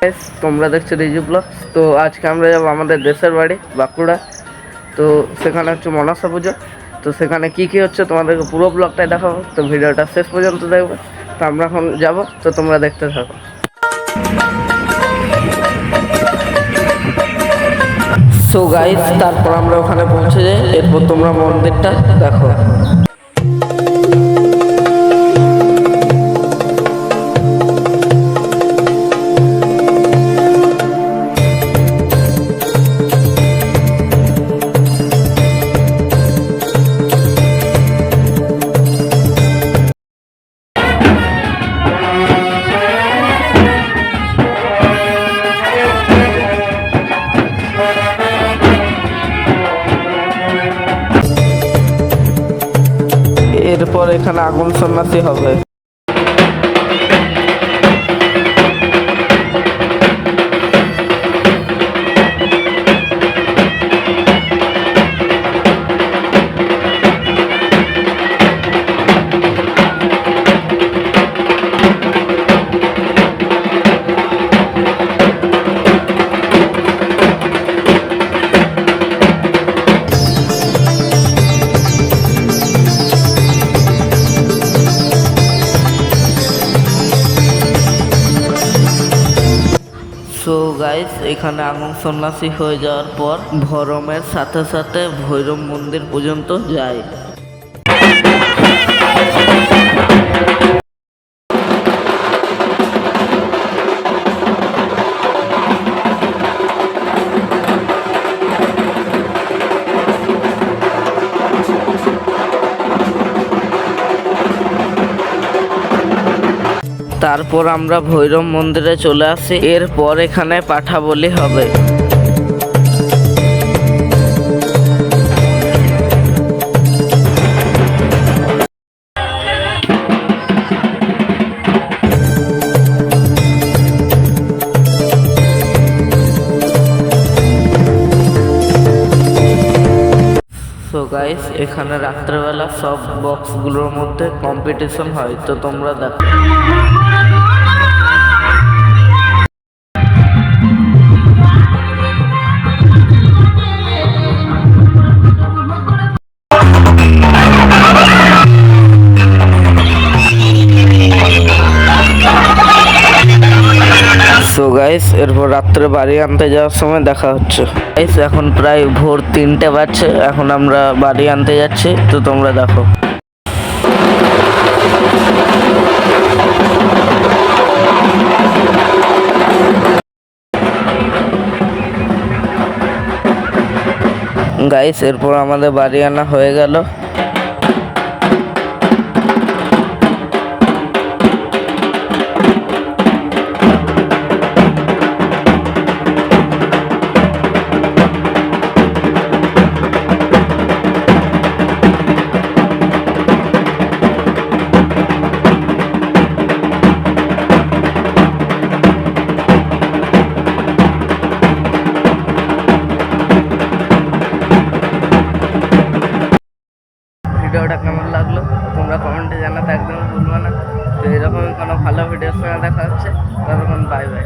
Guys, তোমরা দেখছো Riju blog. তো আজকে আমরা যাবো আমাদের দেশের বাড়ি বাঁকুড়া। তো সেখানে হচ্ছে মনসা পুজো। তো সেখানে কি কি হচ্ছে তোমাদেরকে পুরো ব্লগটাই দেখাবো, তো ভিডিওটা শেষ পর্যন্ত দেখবে। তো আমরা এখন যাবো, তো তোমরা দেখতে থাকো। সো গাইস, তারপর আমরা ওখানে পৌঁছে যাই, এরপর তোমরা মন্দিরটা দেখো। এরপর এখানে আগুন সন্ন্যাসী হবে। সো গাইস, এখানে আগুন সন্ন্যাসী হয়ে যাওয়ার পর ভরমের সাথে সাথে ভৈরব মন্দির পর্যন্ত যায়। তারপর আমরা ভৈরব মন্দিরে চলে আসি। এরপর এখানে পাঠা বলি হবে। সো গাইস, এখানে রাত্রেবেলা সব বক্সগুলোর মধ্যে কম্পিটিশন হয়, তো তোমরা দেখো। সো গাইস, এরপর রাত্রে বাড়ি আনতে যাওয়ার সময় দেখা হচ্ছে। গাইস, এখন প্রায় ভোর 3টে বাজছে, এখন আমরা বাড়ি আনতে যাচ্ছি, তো তোমরা দেখো। গাইস, এরপর আমাদের বাড়ি আনা হয়ে গেল। ভিডিওটা কেমন লাগলো তোমরা কমেন্টে জানাতে একদম ভুলবে না। তো এরকমই কোনো ভালো ভিডিওর সঙ্গে দেখা হচ্ছে। ততক্ষণ বাই বাই।